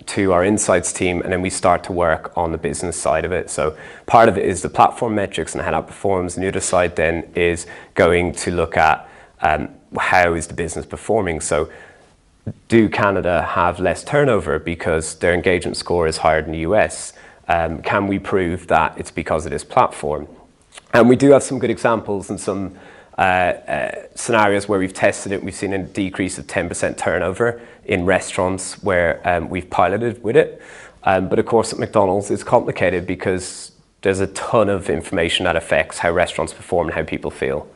to our insights team and then we start to work on the business side of it. So part of it is the platform metrics and how that performs. And the other side then is going to look at how is the business performing. So do Canada have less turnover because their engagement score is higher than the US? Can we prove that it's because of this platform? And we do have some good examples and some scenarios where we've tested it. We've seen a decrease of 10% turnover in restaurants where we've piloted with it. But of course at McDonald's it's complicated because there's a ton of information that affects how restaurants perform and how people feel.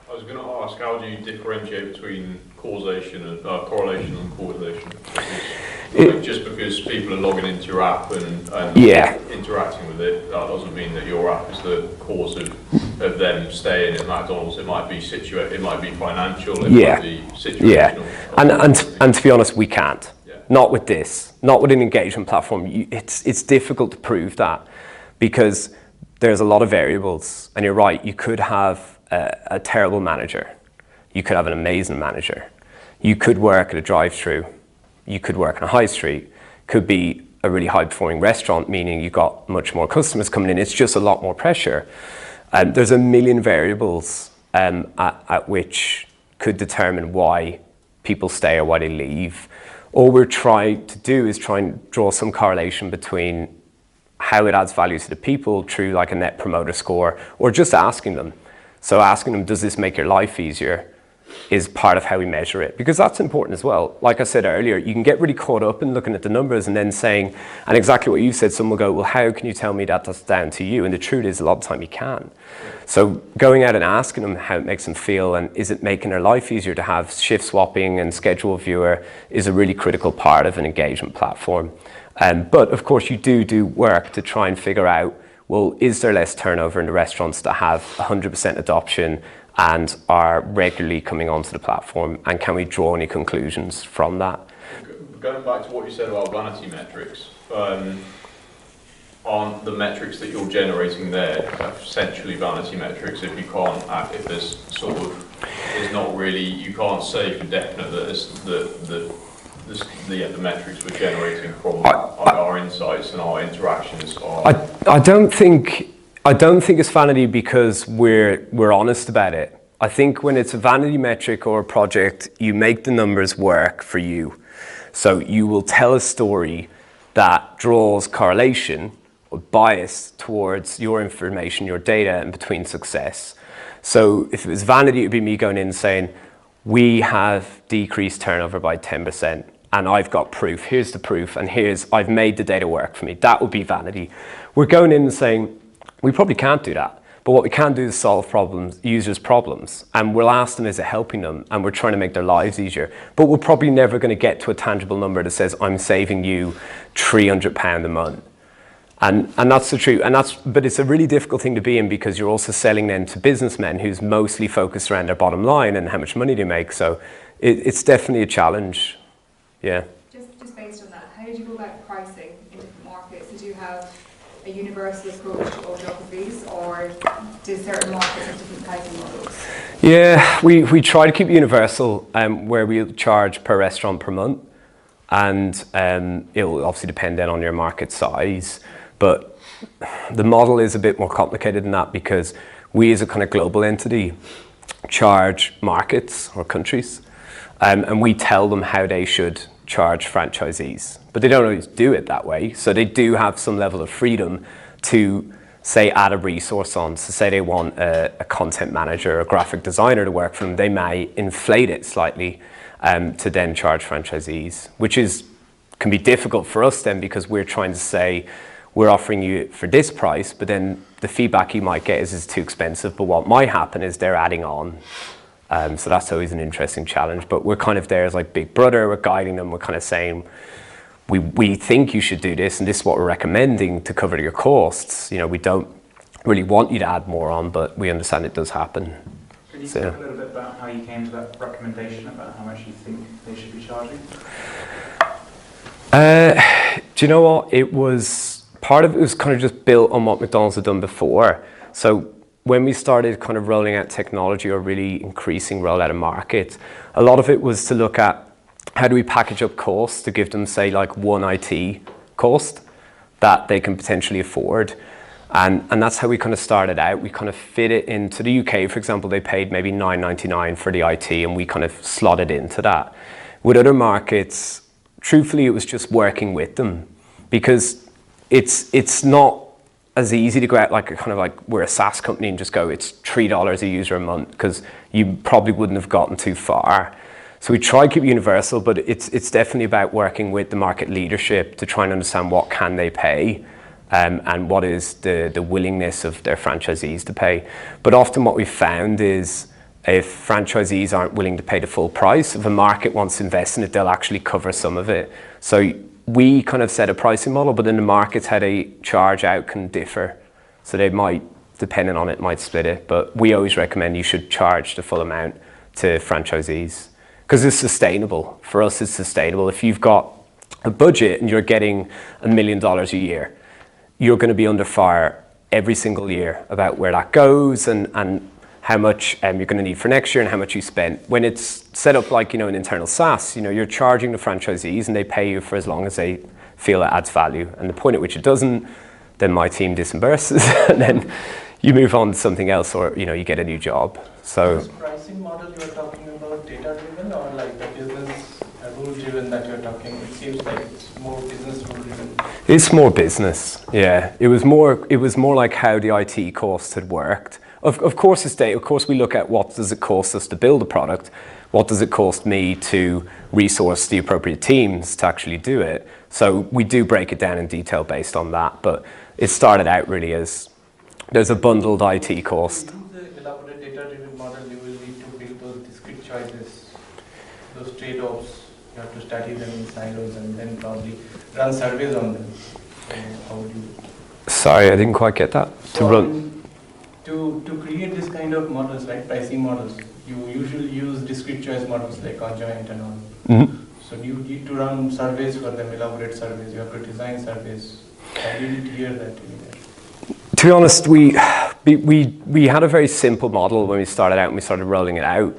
I was going to ask, how do you differentiate between causation and correlation and causation? Just because people are logging into your app and yeah, interacting with it, that doesn't mean that your app is the cause of them staying at McDonald's. It might be it might be financial, it might be situational. Yeah, and to be honest, we can't. Yeah. Not with this, not with an engagement platform. It's difficult to prove that because there's a lot of variables. And you're right, you could have a terrible manager. You could have an amazing manager. You could work at a drive-through. You could work on a high street. Could be a really high-performing restaurant, meaning you got much more customers coming in. It's just a lot more pressure. There's a million variables at which could determine why people stay or why they leave. All we're trying to do is try and draw some correlation between how it adds value to the people through like a net promoter score, or just asking them. So asking them, does this make your life easier, is part of how we measure it, because that's important as well. Like I said earlier, you can get really caught up in looking at the numbers and then saying, and exactly what you said, someone will go, well, how can you tell me that that's down to you? And the truth is, a lot of the time you can. So going out and asking them how it makes them feel and is it making their life easier to have shift swapping and schedule viewer is a really critical part of an engagement platform. But of course you do work to try and figure out, well, is there less turnover in the restaurants that have 100% adoption and are regularly coming onto the platform, and can we draw any conclusions from that? Going back to what you said about vanity metrics, aren't the metrics that you're generating there essentially vanity metrics if you can't, if there's sort of, there's not really, you can't say for definite that the metrics we're generating from our insights and our interactions are... I don't think it's vanity because we're honest about it. I think when it's a vanity metric or a project, you make the numbers work for you. So you will tell a story that draws correlation or bias towards your information, your data, and between success. So if it was vanity, it would be me going in and saying, we have decreased turnover by 10%. And I've got proof, here's the proof, and I've made the data work for me. That would be vanity. We're going in and saying, we probably can't do that, But what we can do is solve problems, users' problems. And we'll ask them, is it helping them? And we're trying to make their lives easier. But we're probably never going to get to a tangible number that says, I'm saving you £300 a month. And that's the truth. But it's a really difficult thing to be in, because you're also selling then to businessmen who's mostly focused around their bottom line and how much money they make. So it's definitely a challenge. Yeah. Just based on that, how did you go about pricing in different markets? Did you have a universal approach to all geographies, or do certain markets have different pricing models? Yeah, we try to keep universal, where we charge per restaurant per month. And it will obviously depend then on your market size. But the model is a bit more complicated than that, because we as a kind of global entity charge markets or countries, and we tell them how they should charge franchisees. But they don't always do it that way. So they do have some level of freedom to, say, add a resource on. So say they want a content manager or a graphic designer to work for them, they may inflate it slightly to then charge franchisees, which can be difficult for us then, because we're trying to say, we're offering you for this price, but then the feedback you might get is it's too expensive. But what might happen is they're adding on. So that's always an interesting challenge. But we're kind of there as like big brother. We're guiding them. We're kind of saying, we think you should do this, and this is what we're recommending to cover your costs. You know, we don't really want you to add more on, but we understand it does happen. Can you talk a little bit about how you came to that recommendation about how much you think they should be charging? Do you know what? Part of it was kind of just built on what McDonald's had done before. So when we started kind of rolling out technology, or really increasing rollout of markets, a lot of it was to look at how do we package up costs to give them, say, like one IT cost that they can potentially afford. And that's how we kind of started out. We kind of fit it into the UK, for example, they paid maybe $9.99 for the IT, and we kind of slotted into that. With other markets, truthfully, it was just working with them, because it's not as easy to go out like we're a SaaS company and just go, it's $3 a user a month, because you probably wouldn't have gotten too far. So we try to keep it universal, but it's definitely about working with the market leadership to try and understand what can they pay, and what is the willingness of their franchisees to pay. But often what we've found is, if franchisees aren't willing to pay the full price, if a market wants to invest in it, they'll actually cover some of it. So we kind of set a pricing model, but in the markets, how they charge out can differ. So they might, depending on it, might split it. But we always recommend you should charge the full amount to franchisees, because it's sustainable. For us, it's sustainable. If you've got a budget and you're getting $1 million a year, you're going to be under fire every single year about where that goes, and how much you're going to need for next year, and how much you spent. When it's set up like, an internal SaaS, you're charging the franchisees, and they pay you for as long as they feel it adds value. And the point at which it doesn't, then my team disburses, and then you move on to something else, or you get a new job. So This pricing model you're talking about data-driven, or like the business rule-driven that you're talking? It seems like it's more business rule-driven. it's more business, yeah. It was more like how the IT costs had worked. Of course, it's data. Of course, we look at what does it cost us to build a product, what does it cost me to resource the appropriate teams to actually do it. So we do break it down in detail based on that. But it started out really as there's a bundled IT cost. To use the elaborate data-driven model, you will need to build those discrete choices, those trade-offs. You have to study them in silos and then probably run surveys on them. So how would you? Sorry, I didn't quite get that. To create this kind of models, right, pricing models, you usually use discrete choice models like conjoint and all. Mm-hmm. So you need to run surveys for them, elaborate surveys. You have to design surveys. I didn't hear that anywhere. To be honest, we had a very simple model when we started out and we started rolling it out,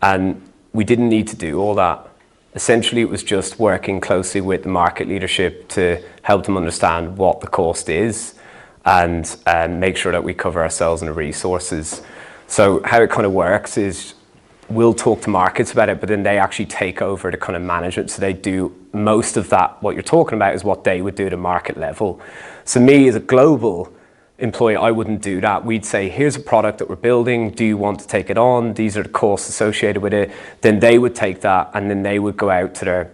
and we didn't need to do all that. Essentially, it was just working closely with the market leadership to help them understand what the cost is, and make sure that we cover ourselves and the resources. So how it kind of works is we'll talk to markets about it, but then they actually take over the kind of management. So they do most of that. What you're talking about is what they would do at a market level. So me as a global employee, I wouldn't do that. We'd say, here's a product that we're building. Do you want to take it on? These are the costs associated with it. Then they would take that, and then they would go out to their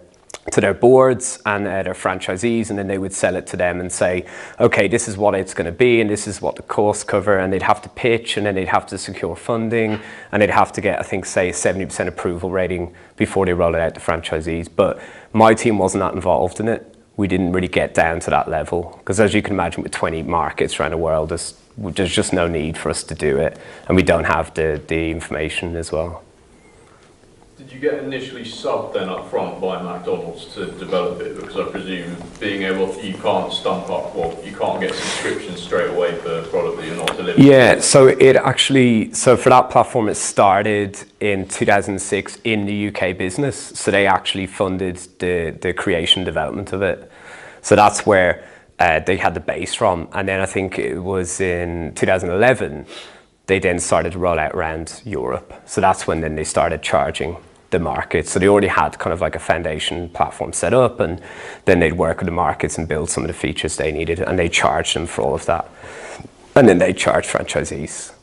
to their boards and their franchisees, and then they would sell it to them and say, okay, this is what it's going to be and this is what the costs cover, and they'd have to pitch, and then they'd have to secure funding, and they'd have to get, I think, say 70% approval rating before they roll it out to franchisees. But my team wasn't that involved in it. We didn't really get down to that level, because as you can imagine, with 20 markets around the world, there's just no need for us to do it, and we don't have the information as well. Did you get initially subbed then up front by McDonald's to develop it? Because I presume being able to, you can't stump up, well, you can't get subscriptions straight away for a product that you're not delivering. Yeah, so for that platform, it started in 2006 in the UK business. So they actually funded the creation development of it. So that's where they had the base from. And then I think it was in 2011, they then started to roll out around Europe. So that's when then they started charging the markets. So they already had kind of like a foundation platform set up, and then they'd work with the markets and build some of the features they needed, and they charged them for all of that. And then they charged franchisees.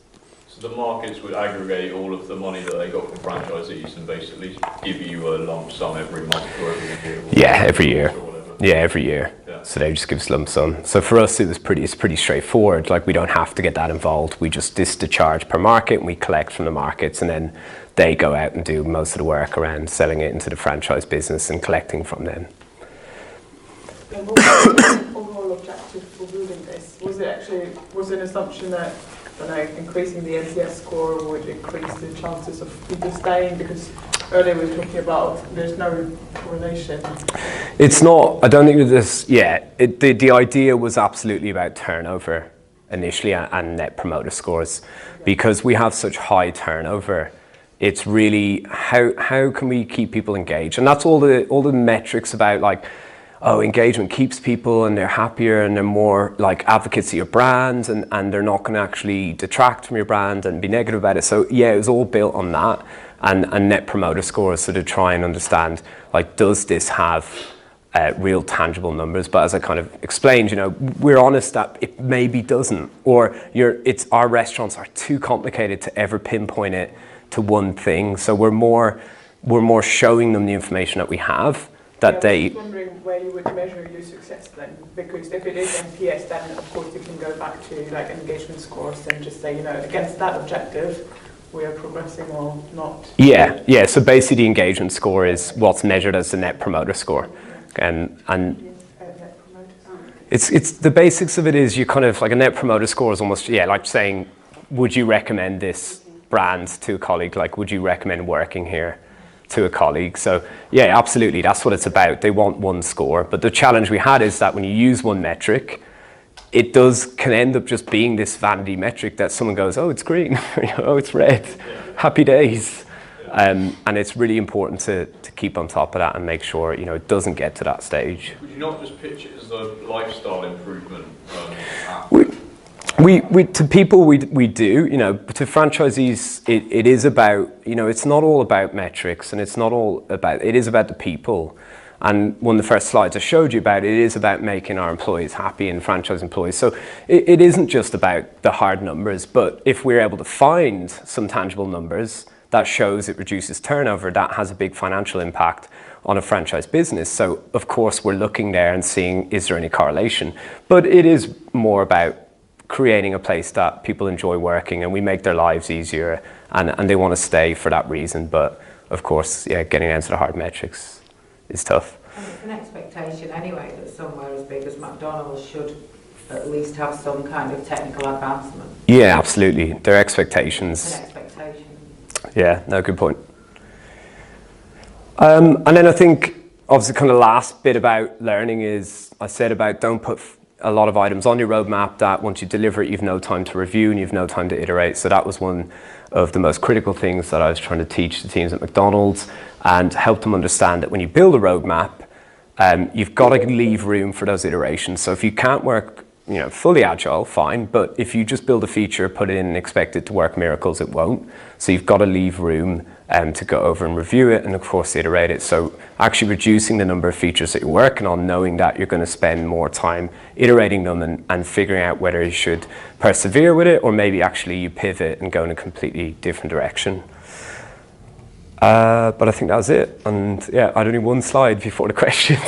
So the markets would aggregate all of the money that they got from franchisees and basically give you a lump sum every month or every year? Yeah, every year. Yeah, every year. Yeah. So they just give us lump sum. So for us, it's pretty straightforward. Like, we don't have to get that involved. This is the charge per market, and we collect from the markets, and then they go out and do most of the work around selling it into the franchise business and collecting from them. And what was the overall objective for building this? Was it an assumption that increasing the NPS score would increase the chances of people staying? Because earlier we were talking about there's no correlation. It's not, I don't think this, the idea was absolutely about turnover initially and net promoter scores. Because we have such high turnover, it's really how can we keep people engaged? And that's all the metrics about, like, oh, engagement keeps people and they're happier and they're more like advocates of your brand, and they're not going to actually detract from your brand and be negative about it. So yeah, it was all built on that and net promoter scores, so to try and understand, like, does this have real tangible numbers? But as I kind of explained, we're honest that it maybe doesn't, or our restaurants are too complicated to ever pinpoint it to one thing. So we're more showing them the information that we have. I was just wondering where you would measure your success then, because if it is NPS, then of course you can go back to like engagement scores and just say, against that objective, we are progressing or not. Yeah. So basically, the engagement score is what's measured as the net promoter score, and it's the basics of it is you kind of like a net promoter score is almost like saying, would you recommend this brand to a colleague? Like, would you recommend working here to a colleague? So yeah, absolutely, that's what it's about. They want one score, but the challenge we had is that when you use one metric, it can end up just being this vanity metric that someone goes, oh, it's green, oh, it's red, happy days. And it's really important to keep on top of that and make sure it doesn't get to that stage. Would you not just pitch it as a lifestyle improvement app? To people we do, to franchisees it is about, it's not all about metrics, and it is about the people. And one of the first slides I showed you about, it is about making our employees happy and franchise employees. So it isn't just about the hard numbers, but if we're able to find some tangible numbers that shows it reduces turnover, that has a big financial impact on a franchise business. So of course we're looking there and seeing, is there any correlation? But it is more about creating a place that people enjoy working and we make their lives easier, and they want to stay for that reason. But of course, getting down to the hard metrics is tough. And it's an expectation anyway that somewhere as big as McDonald's should at least have some kind of technical advancement. Yeah, absolutely. Their expectations. It's an expectation. Yeah, no, good point. And then I think obviously kind of last bit about learning is, I said about don't put a lot of items on your roadmap that once you deliver it, you've no time to review and you've no time to iterate. So that was one of the most critical things that I was trying to teach the teams at McDonald's, and help them understand that when you build a roadmap, you've got to leave room for those iterations. So if you can't work fully agile, fine, but if you just build a feature, put it in and expect it to work miracles, it won't. So you've got to leave room to go over and review it and of course iterate it. So actually reducing the number of features that you're working on, knowing that you're going to spend more time iterating them and figuring out whether you should persevere with it or maybe actually you pivot and go in a completely different direction. But I think that was it. And yeah, I had only one slide before the questions.